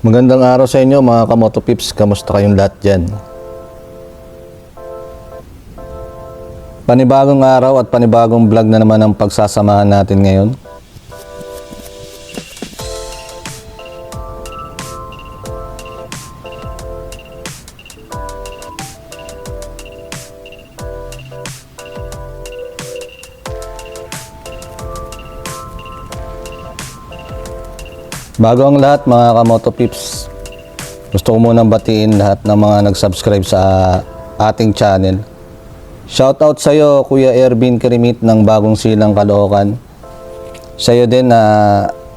Magandang araw sa inyo mga kamoto pips, kamusta kayong lahat dyan? Panibagong araw at panibagong vlog na naman ang pagsasamahan natin ngayon. Bago ang lahat mga kamoto pips, gusto ko munang batiin lahat ng mga nag-subscribe sa ating channel. Shoutout sa iyo Kuya Ervin Kirimit ng Bagong Silang, Caloocan. Sa iyo din na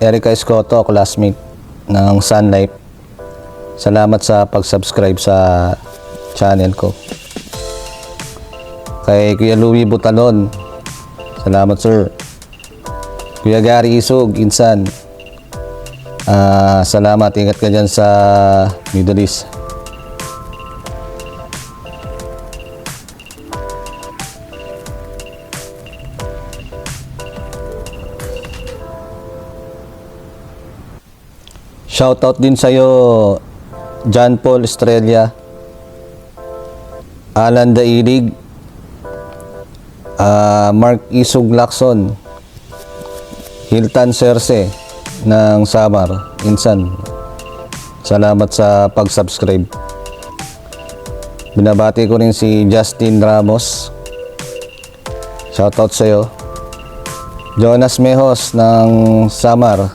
Erica Escoto, classmate ng Sun Life. Salamat sa pag-subscribe sa channel ko. Kay Kuya Louie Butalon, salamat sir. Kuya Gary Isog, Insan, salamat, ingat ka dyan sa Middle East. Shoutout din sa'yo John Paul Estrella, Alan Dailig, Mark Isog Lacson, Hilton Serse ng Samar, Insan. Salamat sa pag-subscribe. Binabati ko rin si Justin Ramos. Shoutout sa iyo. Jonas Mejos ng Samar,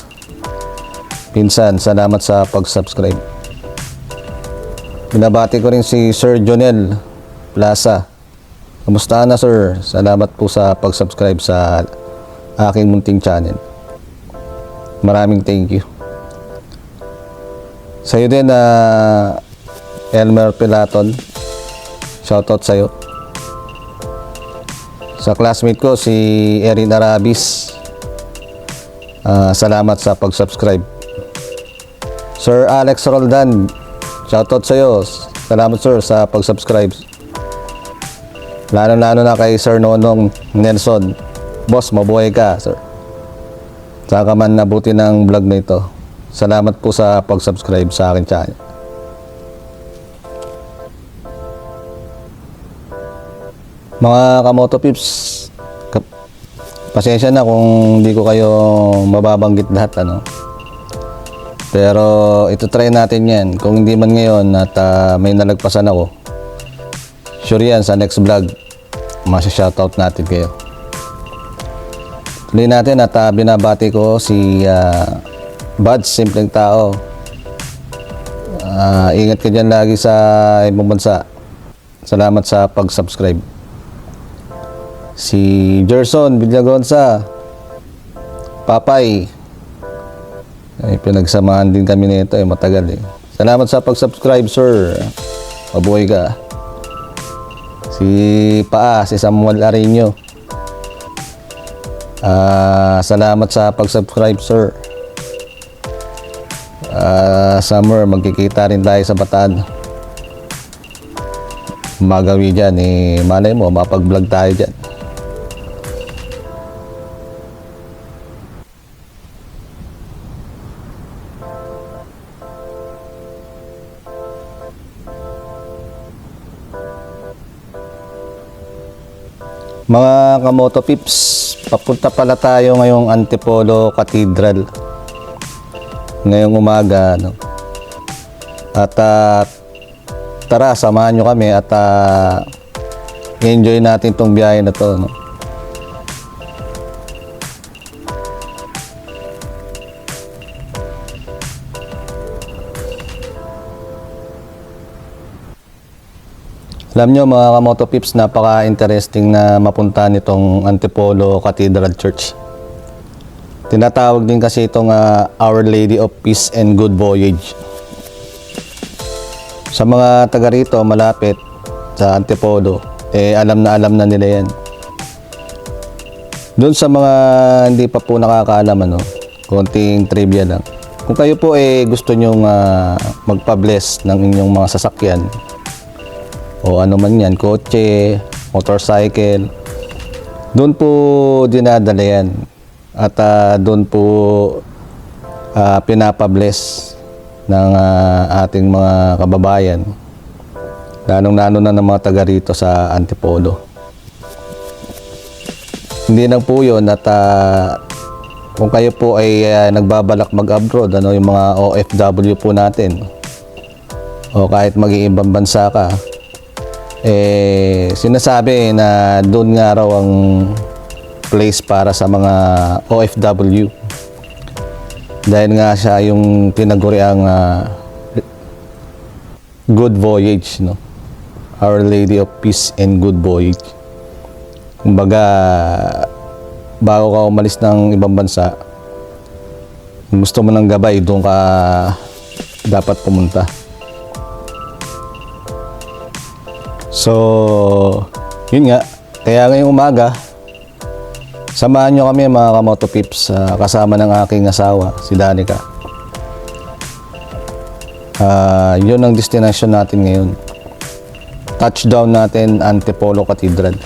Pinsan. Salamat sa pag-subscribe. Binabati ko rin si Sir Jonel Plaza. Kamusta na sir? Salamat po sa pag-subscribe sa aking munting channel. Maraming thank you. Sa'yo din Elmer Pilaton, shoutout sa'yo. Sa classmate ko si Erin Arabis, salamat sa pag-subscribe. Sir Alex Roldan, shoutout sa'yo. Salamat sir sa pag-subscribe. Lalo na kay Sir Nonong Nelson. Boss, mabuhay ka sir. Saka man nabuti ng vlog na ito. Salamat po sa pag-subscribe sa akin channel. Mga kamoto pips, pasensya na kung hindi ko kayo mababanggit lahat Pero ito try natin yan. Kung hindi man ngayon at may nalagpasan ako, sure yan sa next vlog masya-shoutout natin kayo. Tuloy natin at binabati ko si Buds, simpleng tao. Ingat ka dyan lagi sa ibang bansa. Salamat sa pag-subscribe. Si Gerson Villagonza, Papay, ay pinagsamahan din kami nito matagal Salamat sa pag-subscribe sir. Mabuhay ka. Si Paa, si Samuel Arino, salamat sa pag-subscribe sir. Summer, magkikita rin tayo sa Bataan. Magawi dyan malay mo mapag-vlog tayo dyan. Mga kamoto pips, papunta pala tayo ngayong Antipolo Cathedral ngayong umaga At tara, samahan nyo kami at enjoy natin tong biyahe na to Alam nyo mga kamoto pips, napaka-interesting na mapunta nitong Antipolo Cathedral Church. Tinatawag din kasi itong Our Lady of Peace and Good Voyage. Sa mga taga rito malapit sa Antipolo, alam na nila yan. Doon sa mga hindi pa po nakakaalam, konting trivia lang. Kung kayo po gusto nyong magpa-bless ng inyong mga sasakyan, o ano man yan, kotse, motorcycle, doon po dinadala yan. At doon po pinapabless ng ating mga kababayan, lalong-lalo na ng mga taga rito sa Antipolo. Hindi lang po yun at kung kayo po ay nagbabalak mag-abroad, yung mga OFW po natin, o kahit mag-iibang bansa ka, sinasabi na doon nga raw ang place para sa mga OFW. Dahil nga siya yung tinaguriang good voyage, no? Our Lady of Peace and Good Voyage. Kumbaga, bago ka umalis ng ibang bansa, kung gusto mo ng gabay, doon ka dapat pumunta. So, yun nga. Kaya ngayong umaga, samahan nyo kami mga Kamoto Pips, kasama ng aking asawa, si Danica. Yun ang destination natin ngayon. Touchdown natin, Antipolo Cathedral.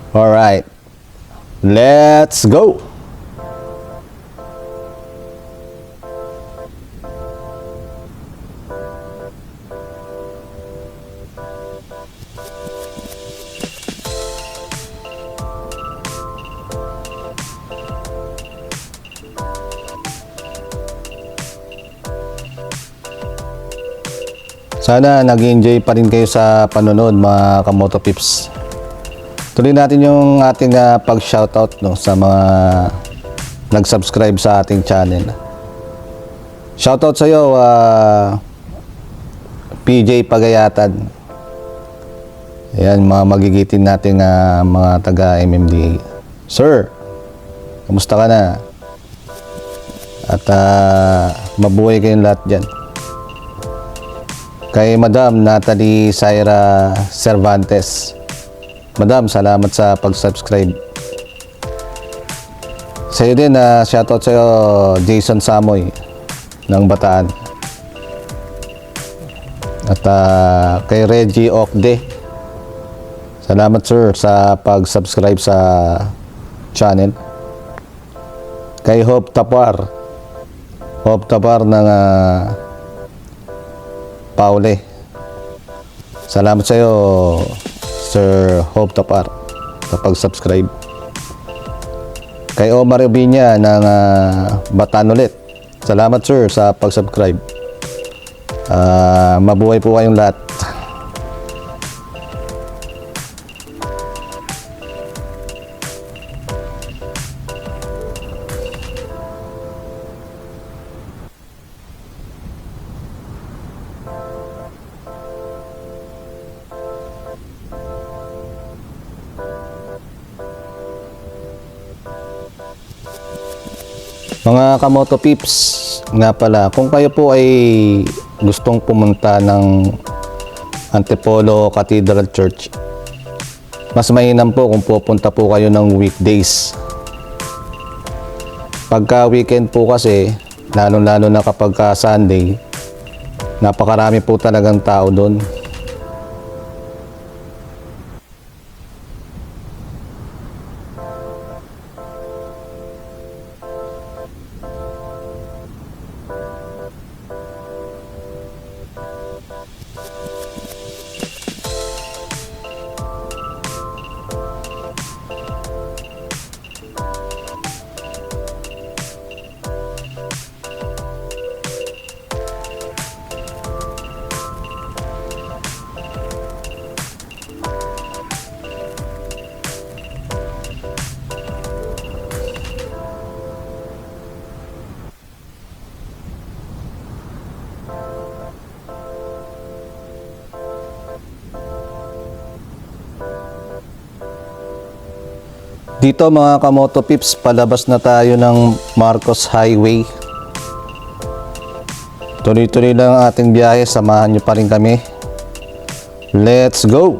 Alright, let's go! Sana nag-enjoy pa rin kayo sa panonood mga Kamoto Pips. Tuloy natin yung ating pag-shoutout, no, sa mga nag-subscribe sa ating channel. Shoutout sa iyo, PJ Pagayatan. Ayan, mga magigitin natin mga taga-MMDA. Sir, kamusta ka na? At mabuhay kayong lahat dyan. Kay Madam Natalie Saira Cervantes. Madam, salamat sa pag-subscribe. Sa iyo din, shoutout sa iyo, Jason Samoy ng Bataan. At kay Reggie Okde. Salamat sir sa pag-subscribe sa channel. Kay Hope Tapar. Hope Tapar ng Paule. Salamat sa iyo, Sir Hope Tapar, sa pag-subscribe. Kay Omar Ubinya ng Bataan ulit. Salamat sir sa pag-subscribe. Mabuhay po kayong lahat. Mga Kamoto Pips, nga pala, kung kayo po ay gustong pumunta ng Antipolo Cathedral Church, mas mainam po kung pupunta po kayo ng weekdays. Pagka weekend po kasi, lalo-lalo na kapag Sunday, napakarami po talagang tao doon. Dito mga Kamoto Pips, palabas na tayo ng Marcos Highway. Tuloy-tuloy lang ang ating biyahe, samahan nyo pa rin kami. Let's go!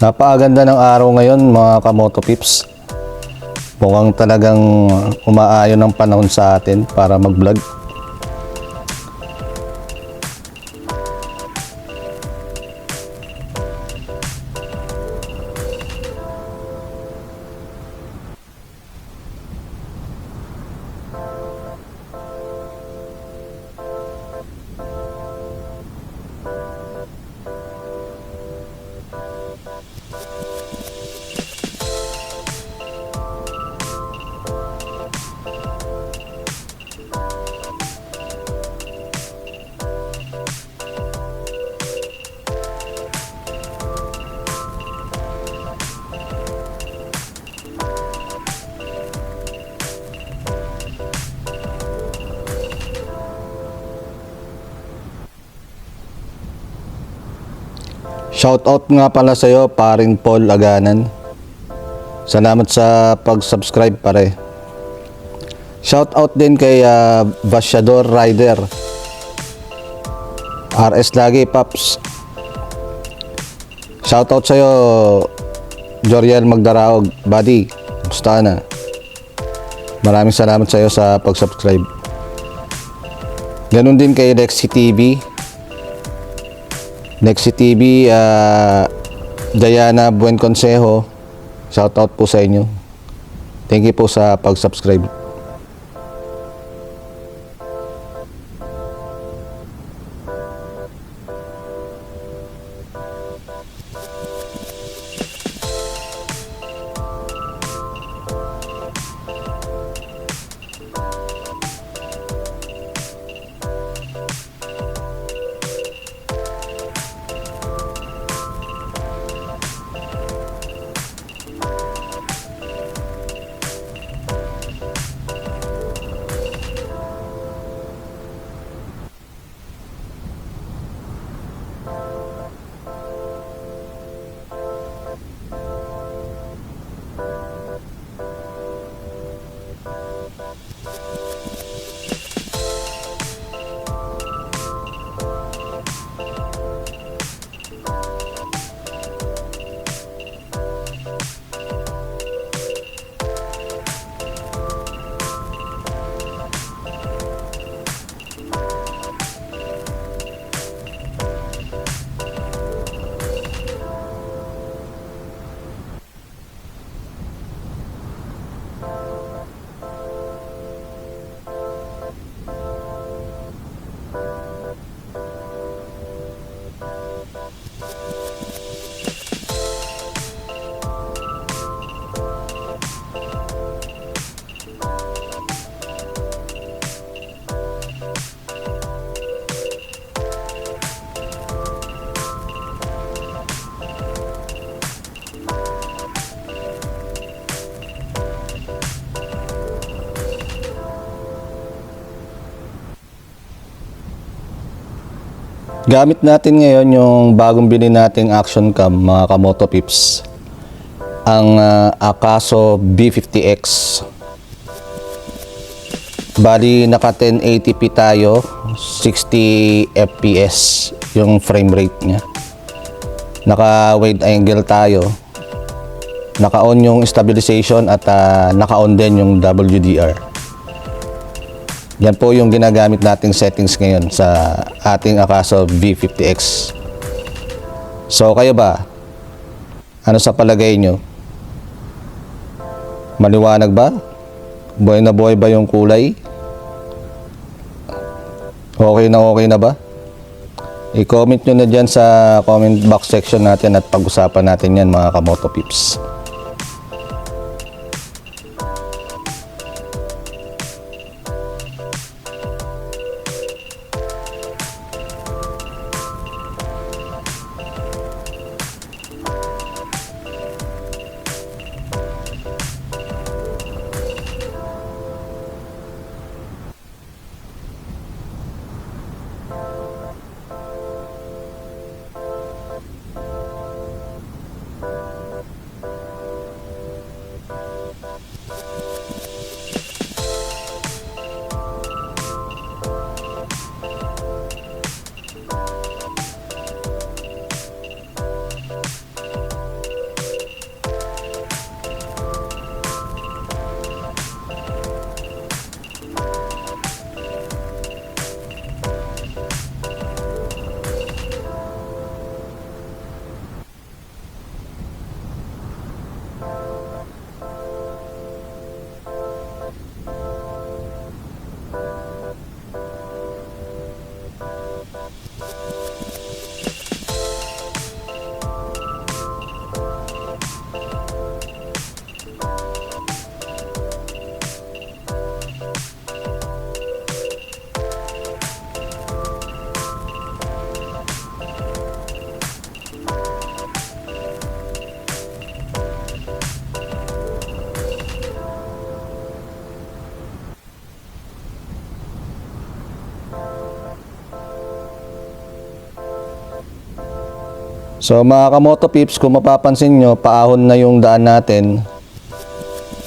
Napakaganda ng araw ngayon mga kamoto pips. Mukhang talagang umaayon ng panahon sa atin para mag-vlog. Shoutout nga pala sa'yo, paring Paul Aganan. Salamat sa pag-subscribe, pare. Shoutout din kay Basyador Rider. RS lagi, Paps. Shoutout sa'yo, Joriel Magdaraog. Buddy, gusto na. Maraming salamat sa'yo sa pag-subscribe. Ganun din kay Lexi TV. Lexi TV, Diana Buen Consejo, shoutout po sa inyo. Thank you po sa pag-subscribe. Gamit natin ngayon yung bagong bili nating action cam mga kamoto pips, ang Akaso B50X. Bali naka 1080p tayo, 60 fps yung frame rate nya. Naka wide angle tayo, naka on yung stabilization at naka on din yung WDR. Yan po yung ginagamit nating settings ngayon sa ating Akaso V50X. So kayo ba? Ano sa palagay nyo? Maliwanag ba? Buhay na buhay ba yung kulay? Okay na ba? I-comment nyo na dyan sa comment box section natin at pag-usapan natin yan mga kamoto pips. So mga kamoto pips, kung mapapansin nyo, paahon na yung daan natin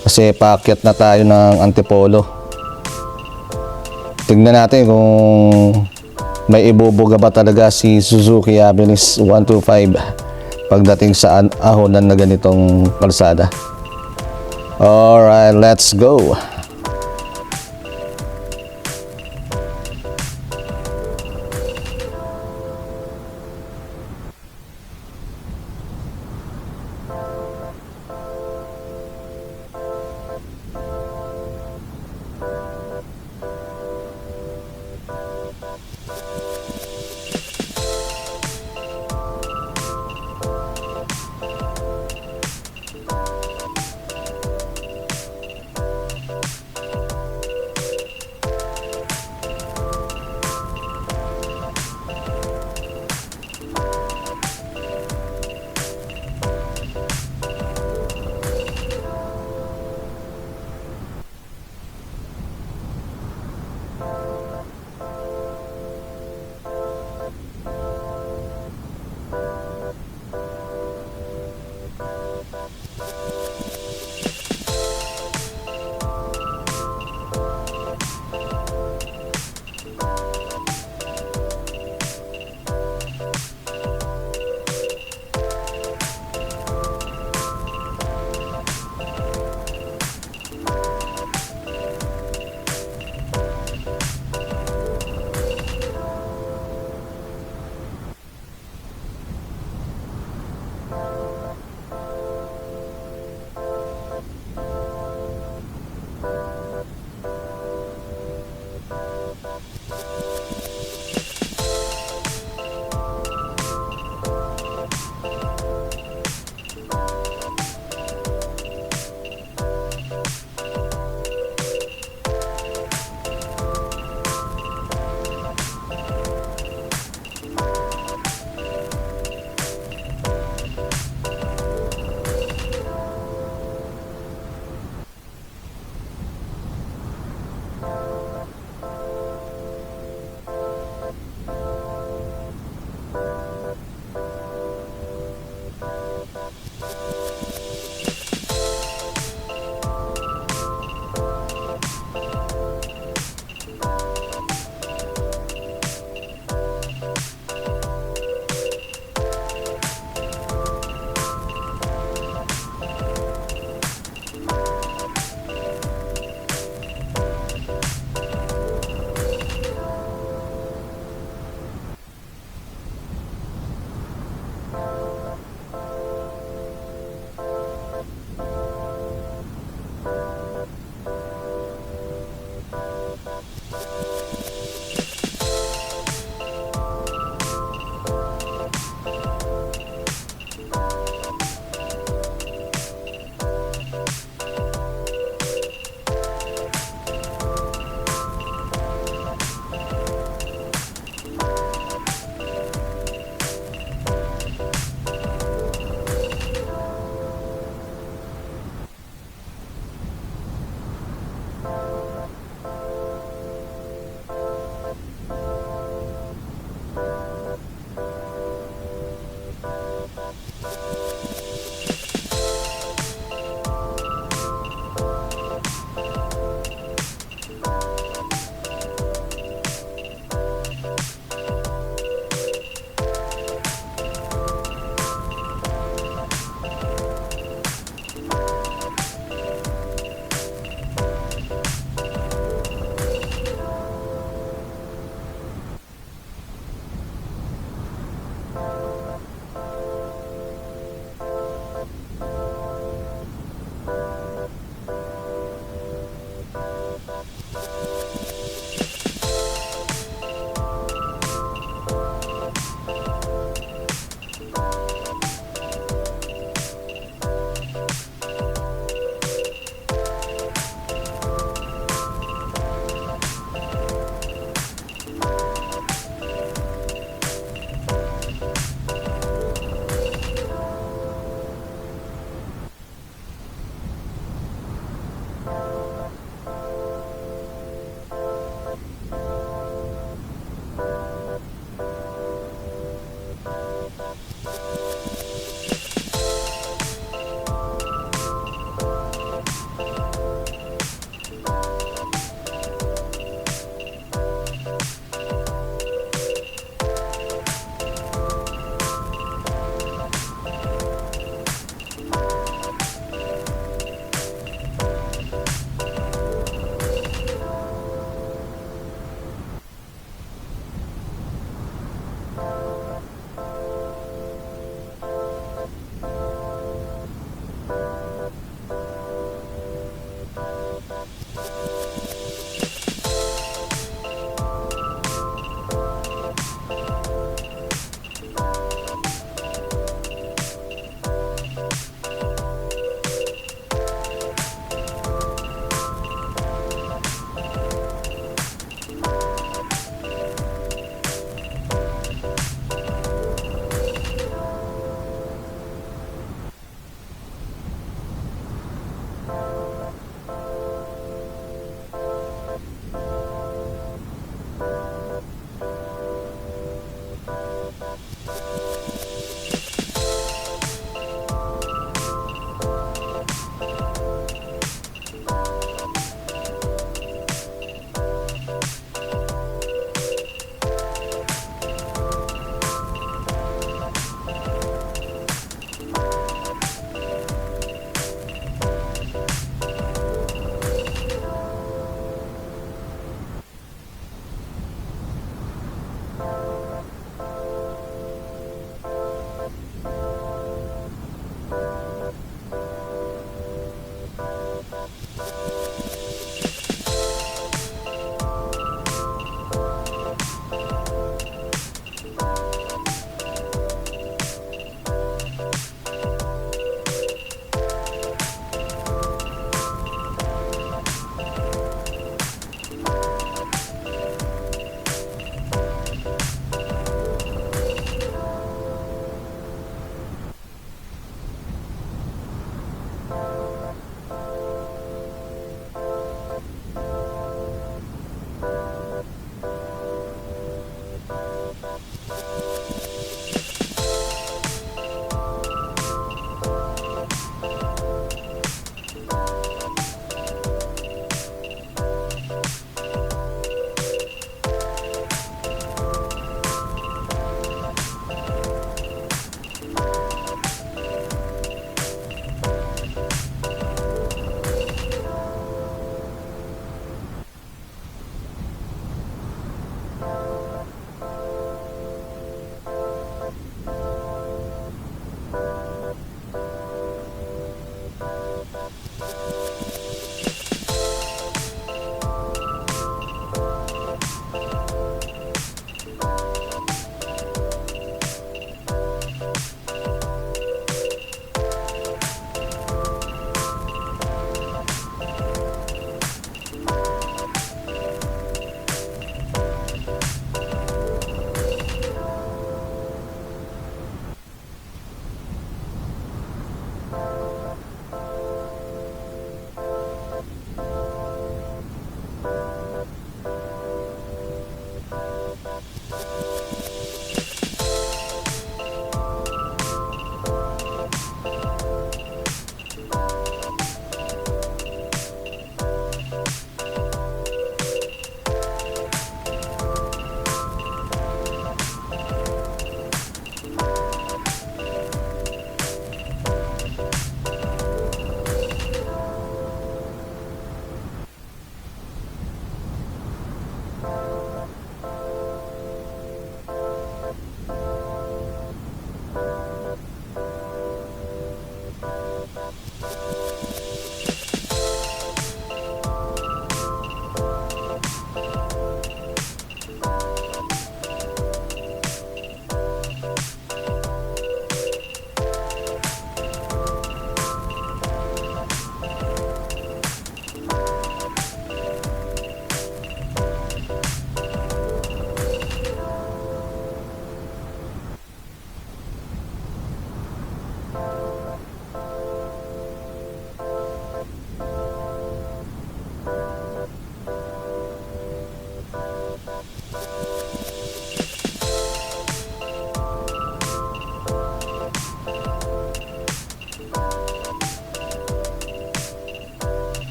kasi paakyat na tayo ng Antipolo. Tingnan natin kung may ibubuga ba talaga si Suzuki Abilis 125 pagdating sa ahonan na ganitong kalsada. Alright, let's go.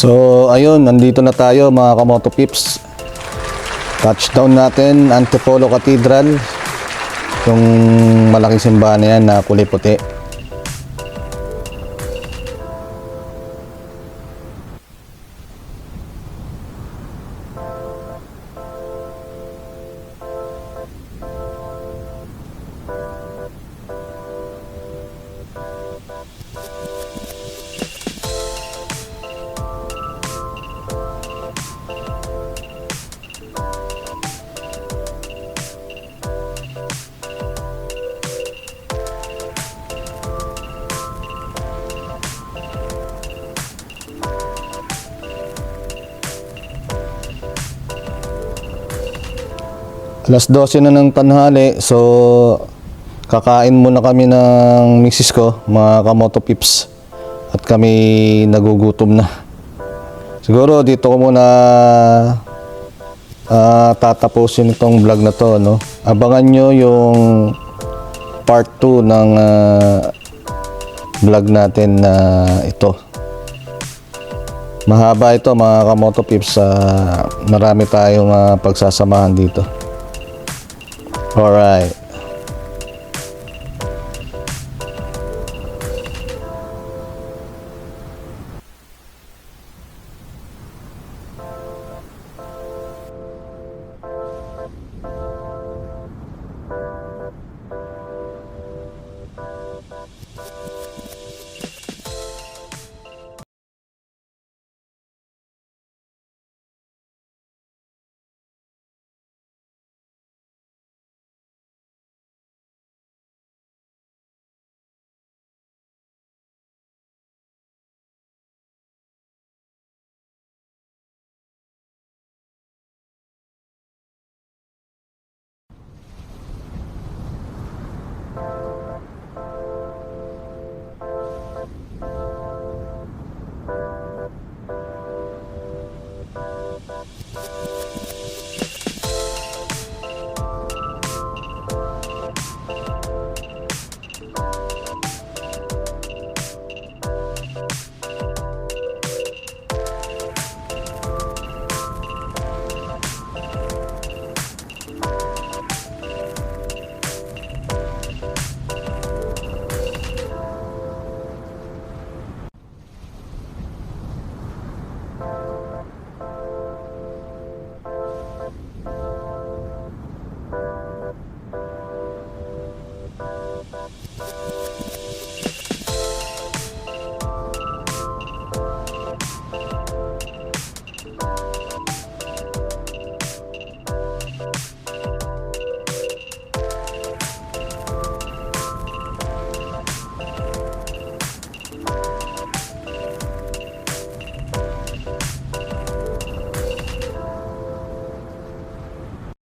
So ayun, nandito na tayo mga kamoto pips. Touchdown natin, Antipolo Cathedral. Yung malaking simbahan na yan na kulay puti. Alas 12 na ng tanghali, so kakain muna kami ng misis ko, mga kamoto pips, at kami nagugutom na. Siguro dito ko muna tatapusin itong vlog na to, no? Abangan nyo yung part 2 ng vlog natin na ito. Mahaba ito mga kamoto pips, marami tayong pagsasamahan dito. Alright.